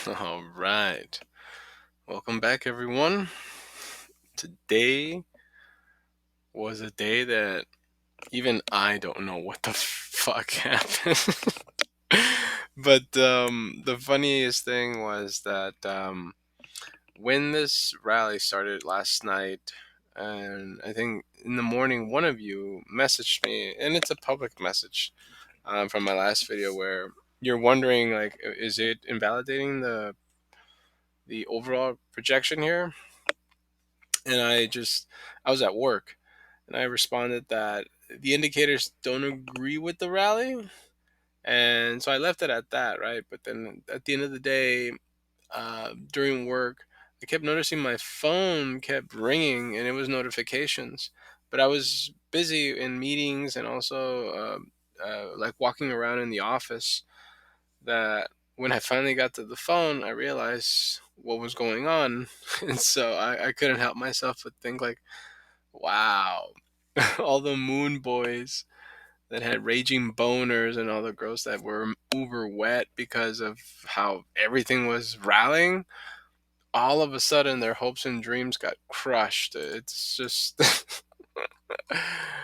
All right. Welcome back, everyone. Today was a day that even I don't know what the fuck happened. But the funniest thing was that when this rally started last night, and I think in the morning, one of you messaged me, and it's a public message from my last video where you're wondering, like, is it invalidating the overall projection here? And I was at work, and I responded that the indicators don't agree with the rally, and so I left it at that, right? But then at the end of the day, during work, I kept noticing my phone kept ringing, and it was notifications, but I was busy in meetings and also like walking around in the office. That when I finally got to the phone, I realized what was going on, and so I couldn't help myself but think like, wow, all the moon boys that had raging boners and all the girls that were uber wet because of how everything was rallying, all of a sudden their hopes and dreams got crushed. It's just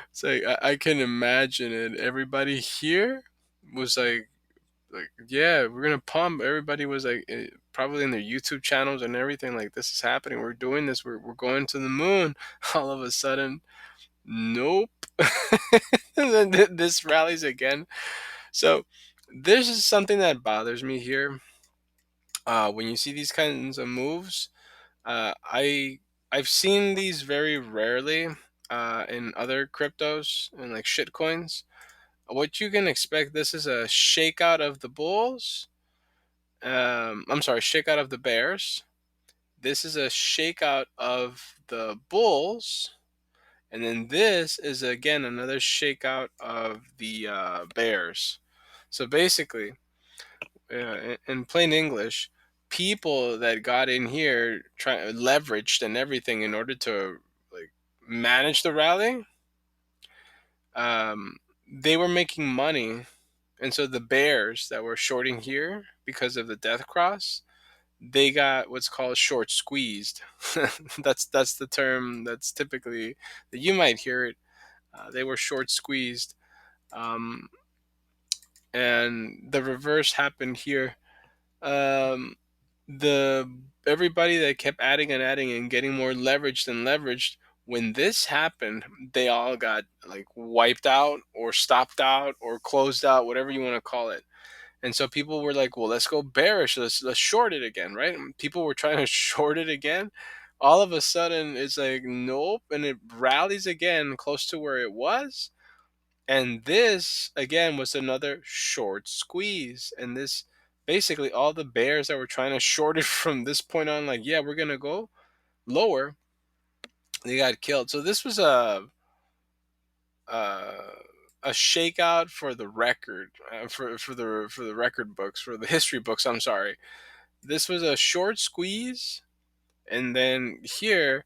it's like I can imagine it. Everybody here was like, yeah, we're gonna pump. Everybody was like probably in their YouTube channels and everything, like, this is happening, we're doing this, we're going to the moon. All of a sudden, nope. And then this rallies again. So this is something that bothers me here. When you see these kinds of moves, I've seen these very rarely in other cryptos and like shit coins. What you can expect, this is a shakeout of the bulls. I'm sorry, shakeout of the bears. This is a shakeout of the bulls. And then this is again another shakeout of the bears. So basically, in plain English, people that got in here leveraged and everything in order to like manage the rally. Um, they were making money, and so the bears that were shorting here because of the death cross, they got what's called short squeezed. That's the term that's typically that you might hear it. They were short squeezed, um, and the reverse happened here. Um, the Everybody that kept adding and adding and getting more leveraged and leveraged. When this happened, they all got like wiped out or stopped out or closed out, whatever you want to call it. And so people were like, "Well, let's go bearish. Let's short it again," right? And people were trying to short it again. All of a sudden, it's like nope, and it rallies again close to where it was. And this again was another short squeeze. And this basically all the bears that were trying to short it from this point on, like, yeah, we're gonna go lower. They got killed. So this was uh, a shakeout for the record, for the record books, for the history books. I'm sorry. This was a short squeeze, and then here,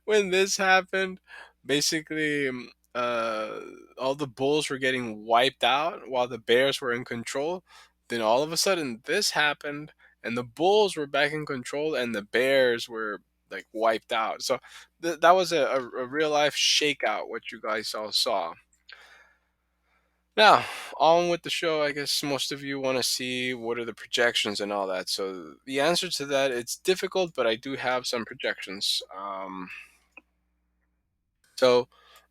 when this happened, basically, all the bulls were getting wiped out while the bears were in control. Then all of a sudden, this happened, and the bulls were back in control, and the bears were like wiped out. So that was a real life shakeout. What you guys all saw. Now, on with the show. I guess most of you want to see what are the projections and all that. So the answer to that, it's difficult, but I do have some projections. So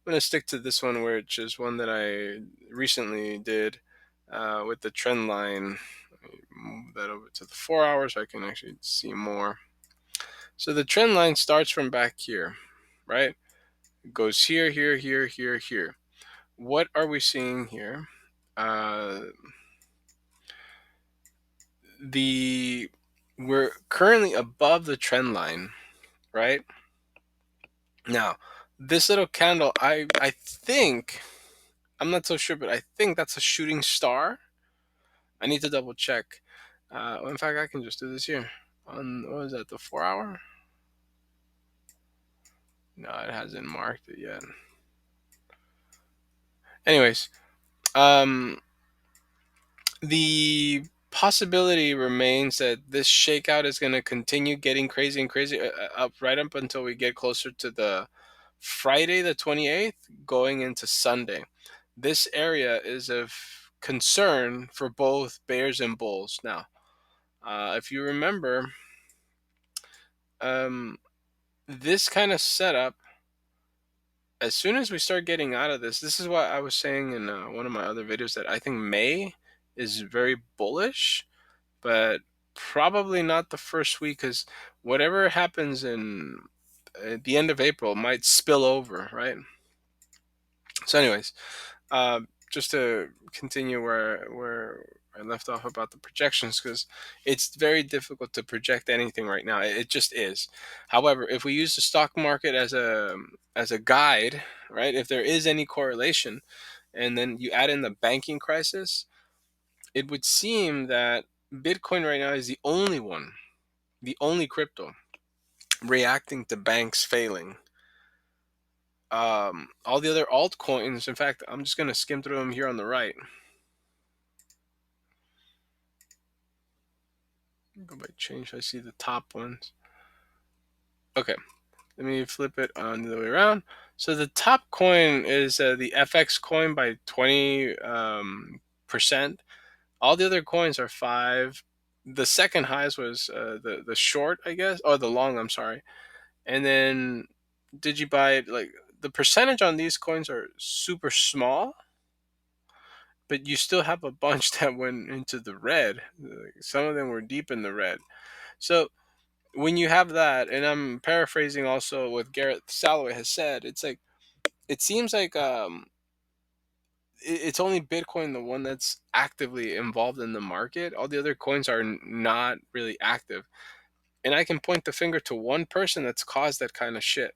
I'm gonna stick to this one, which is one that I recently did with the trend line. Let me move that over to the 4 hours so I can actually see more. So the trend line starts from back here, right? It goes here, here, here, here, here. What are we seeing here? Uh, the We're currently above the trend line, right? Now, this little candle, I think, I'm not so sure, but I think that's a shooting star. I need to double check. In fact, I can just do this here. On, what is that, the 4 hour? No, it hasn't marked it yet. Anyways, um, The possibility remains that this shakeout is going to continue getting crazy and crazy up right up until we get closer to the Friday the 28th going into Sunday. This area is of concern for both bears and bulls. Now, if you remember, um, this kind of setup, as soon as we start getting out of this is what I was saying in one of my other videos, that I think May is very bullish, but probably not the first week, because whatever happens in at the end of April might spill over, right? So, anyways, just to continue where I left off about the projections, because it's very difficult to project anything right now. It just is. However, if we use the stock market as a guide, right? If there is any correlation, and then you add in the banking crisis, it would seem that Bitcoin right now is the only crypto reacting to banks failing. All the other altcoins, in fact, I'm just going to skim through them here on the right. Go by change, I see the top ones. Okay, let me flip it on the other way around. So the top coin is the FX coin by 20%. All the other coins are 5. The second highest was the short, I guess, or the long. I'm sorry. And then did you buy it? Like, the percentage on these coins are super small, but you still have a bunch that went into the red. Some of them were deep in the red. So when you have that, and I'm paraphrasing also what Garrett Salloway has said, it's like it seems like it's only Bitcoin, the one that's actively involved in the market. All the other coins are not really active. And I can point the finger to one person that's caused that kind of shit: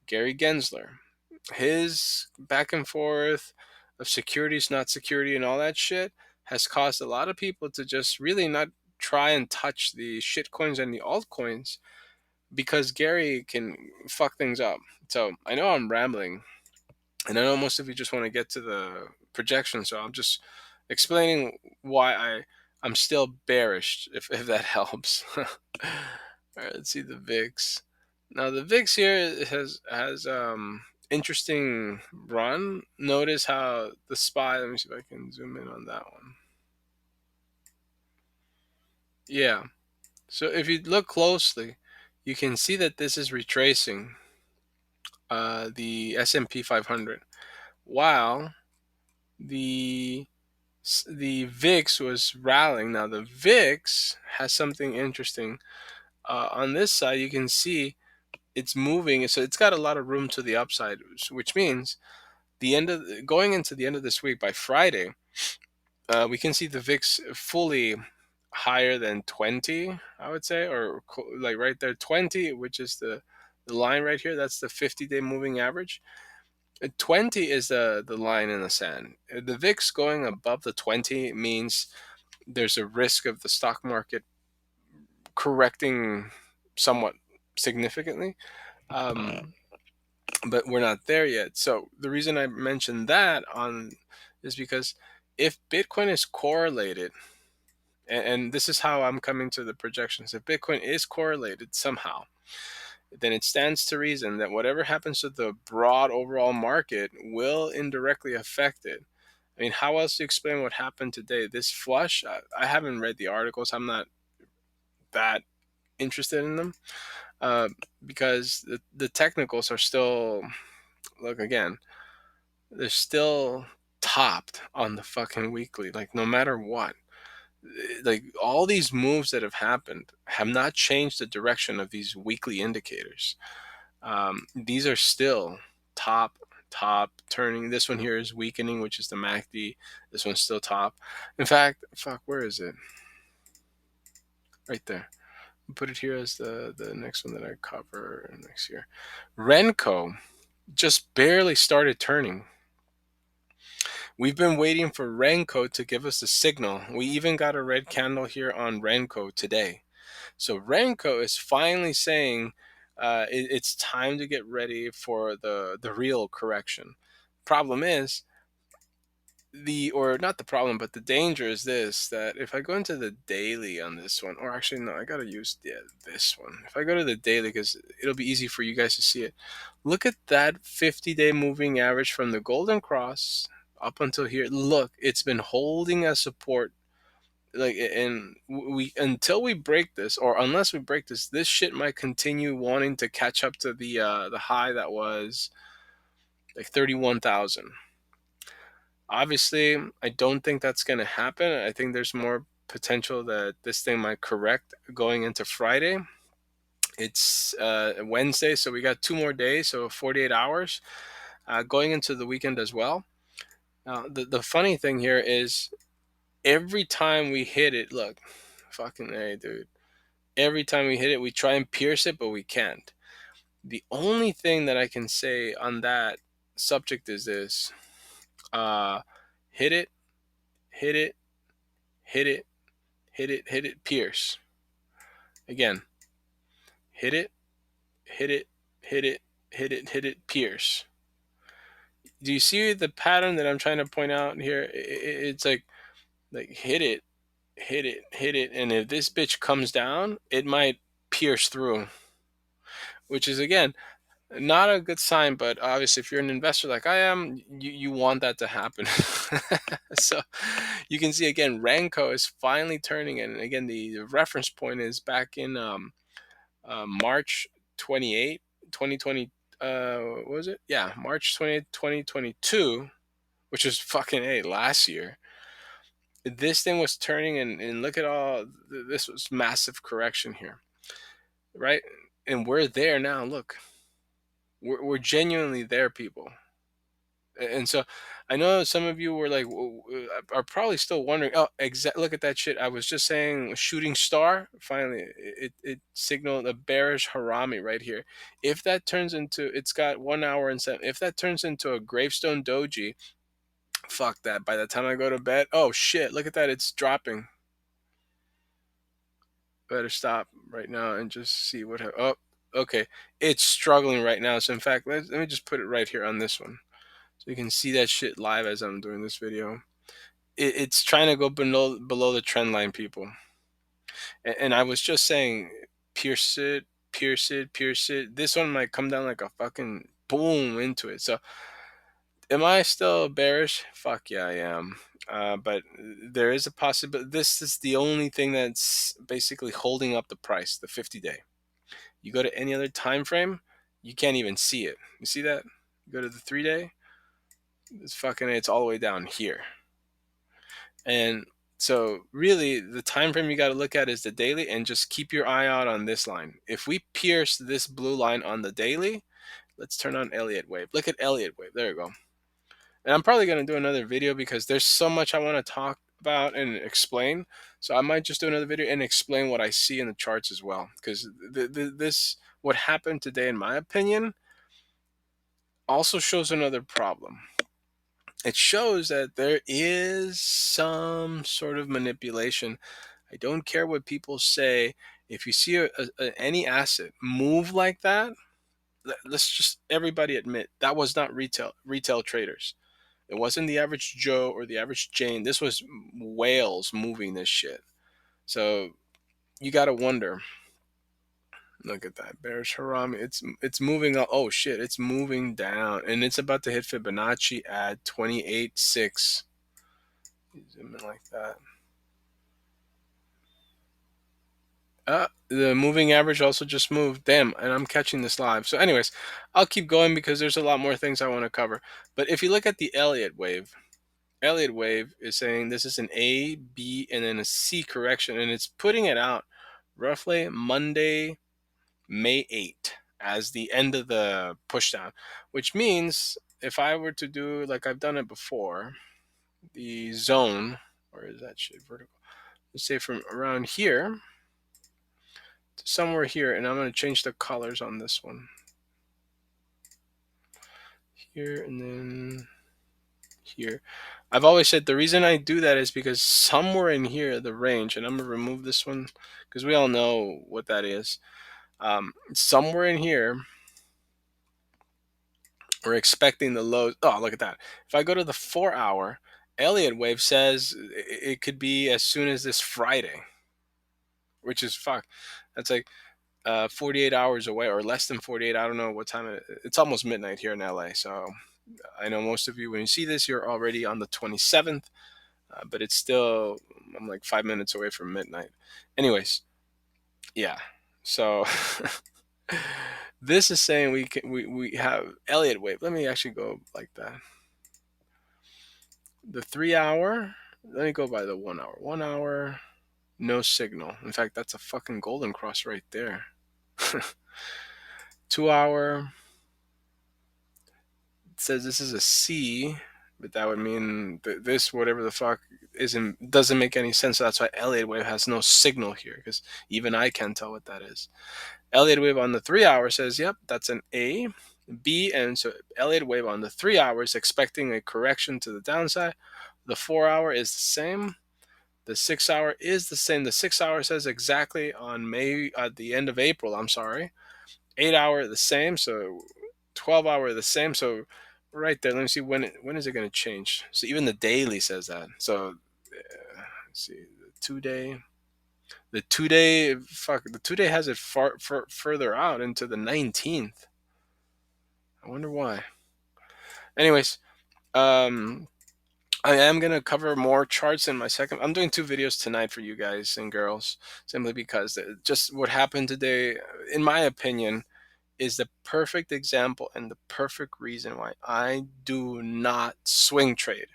Gary Gensler. His back and forth of securities, not security, and all that shit has caused a lot of people to just really not try and touch the shit coins and the altcoins, because Gary can fuck things up. So I know I'm rambling, and I know most of you just want to get to the projection. So I'm just explaining why I'm still bearish, if that helps. All right, let's see the VIX. Now the VIX here has interesting run. Notice how the SPY. Let me see if I can zoom in on that one. Yeah. So if you look closely, you can see that this is retracing the S&P 500, while the the VIX was rallying. Now the VIX has something interesting. On this side, you can see it's moving, so it's got a lot of room to the upside, which means going into the end of this week, by Friday, we can see the VIX fully higher than 20, I would say, or like right there, 20, which is the line right here. That's the 50-day moving average. 20 is the line in the sand. The VIX going above the 20 means there's a risk of the stock market correcting somewhat significantly. But we're not there yet. So the reason I mentioned that on is because if Bitcoin is correlated, and this is how I'm coming to the projections, if Bitcoin is correlated somehow, then it stands to reason that whatever happens to the broad overall market will indirectly affect it. I mean, how else to explain what happened today? This flush, I haven't read the articles. I'm not that interested in them, uh, because the technicals are still, look again, they're still topped on the fucking weekly. Like, no matter what, like, all these moves that have happened have not changed the direction of these weekly indicators. These are still top, top turning. This one here is weakening, which is the MACD. This one's still top. In fact, fuck, where is it? Right there. I'll put it here as the next one that I cover next year. Renko just barely started turning. We've been waiting for Renko to give us a signal. We even got a red candle here on Renko today. So Renko is finally saying it's time to get ready for the real correction. Problem is, or not the problem, but the danger is this: that if I go into the daily on this one, or actually no, I gotta use this one. If I go to the daily, because it'll be easy for you guys to see it. Look at that 50-day moving average from the golden cross up until here. Look, it's been holding as support. Like, and we until we break this, or unless we break this shit might continue wanting to catch up to the high that was like 31,000. Obviously, I don't think that's going to happen. I think there's more potential that this thing might correct going into Friday. It's Wednesday, so we got 2 more days, so 48 hours going into the weekend as well. The funny thing here is every time we hit it, look, fucking hey, dude. Every time we hit it, we try and pierce it, but we can't. The only thing that I can say on that subject is this: hit it, hit it, hit it, hit it, hit it, pierce. Again, hit it, hit it, hit it, hit it, hit it, pierce. Do you see the pattern that I'm trying to point out here? It's like hit it, hit it, hit it, and if this bitch comes down, it might pierce through, which is again not a good sign. But obviously, if you're an investor like I am, you want that to happen. So you can see again, Ranco is finally turning, and again, the reference point is back in March 28, 2020. What was it? Yeah, March 20th, 2022, which was fucking last year. This thing was turning, and look at all this was massive correction here, right? And we're there now. Look, we're genuinely there, people. And so I know some of you were like, are probably still wondering, oh, look at that shit. I was just saying shooting star. Finally, it signaled a bearish harami right here. If that turns into, it's got 1 hour and 7. If that turns into a gravestone doji, fuck that. By the time I go to bed, oh shit, look at that. It's dropping. Better stop right now and just see what, oh, okay. It's struggling right now. So in fact, let me just put it right here on this one. So you can see that shit live as I'm doing this video. It's trying to go below the trend line, people. And I was just saying, pierce it, pierce it, pierce it. This one might come down like a fucking boom into it. So am I still bearish? Fuck yeah, I am. But there is a possibility. This is the only thing that's basically holding up the price, the 50-day. You go to any other time frame, you can't even see it. You see that? You go to the 3-day, it's all the way down here. And so really the time frame you got to look at is the daily, and just keep your eye out on this line. If we pierce this blue line on the daily, let's turn on Elliott wave. Look at Elliott wave. There we go. And I'm probably going to do another video because there's so much I want to talk about and explain. So I might just do another video and explain what I see in the charts as well, because this what happened today, in my opinion, also shows another problem. It shows that there is some sort of manipulation. I don't care what people say. If you see any asset move like that, let's just everybody admit that was not retail traders. It wasn't the average Joe or the average Jane. This was whales moving this shit. So you got to wonder. Look at that bearish harami. It's moving up. Oh shit! It's moving down, and it's about to hit Fibonacci at 28.6. Zoom in like that. The moving average also just moved. Damn, and I'm catching this live. So, anyways, I'll keep going because there's a lot more things I want to cover. But if you look at the Elliott wave is saying this is an A, B, and then a C correction, and it's putting it out roughly Monday, May 8th as the end of the pushdown, which means if I were to do like I've done it before, the zone, or is that shit vertical? Let's say from around here to somewhere here, and I'm going to change the colors on this one. Here and then here. I've always said the reason I do that is because somewhere in here, the range, and I'm going to remove this one because we all know what that is. Somewhere in here, we're expecting the lows. Oh, look at that. If I go to the 4 hour Elliott wave says it could be as soon as this Friday, which is fuck. That's like 48 hours away or less than 48. I don't know what time it's almost midnight here in LA. So I know most of you, when you see this, you're already on the 27th, but it's still, I'm like 5 minutes away from midnight. Anyways, yeah. So this is saying we have Elliott wave. Let me actually go like that. The 3 hour, let me go by the 1 hour. 1 hour, no signal. In fact, that's a fucking golden cross right there. 2 hour, it says this is a C, but that would mean this whatever the fuck doesn't make any sense. So that's why Elliott wave has no signal here, because even I can't tell what that is. Elliott wave on the 3 hour says, yep, that's an A. B, and so Elliott wave on the 3 hours expecting a correction to the downside. The 4 hour is the same. The 6 hour is the same. The 6 hour says exactly on May, at the end of April, I'm sorry. 8 hour the same. So 12 hour the same. So right there, let me see when is it going to change. So even the daily says that. So let's see, the 2 day. The 2 day, fuck, the 2 day has it further out into the 19th. I wonder why. Anyways, I am going to cover more charts in my second. I'm doing 2 videos tonight for you guys and girls, simply because just what happened today, in my opinion, is the perfect example and the perfect reason why I do not swing trade.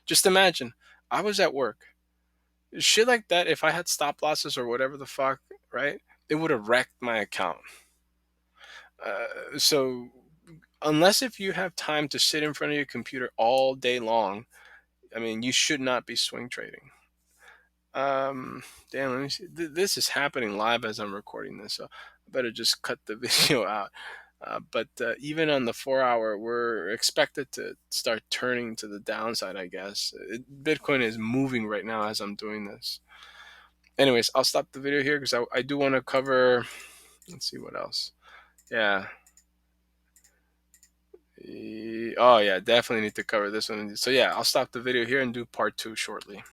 Just imagine, I was at work. Shit like that, if I had stop losses or whatever the fuck, right? It would have wrecked my account. So unless if you have time to sit in front of your computer all day long, I mean, you should not be swing trading. Damn, let me see. This is happening live as I'm recording this, so I better just cut the video out. But even on the 4 hour, we're expected to start turning to the downside, I guess. Bitcoin is moving right now as I'm doing this. Anyways, I'll stop the video here because I do want to cover, let's see what else. Yeah. Oh, yeah, definitely need to cover this one. So, yeah, I'll stop the video here and do part 2 shortly.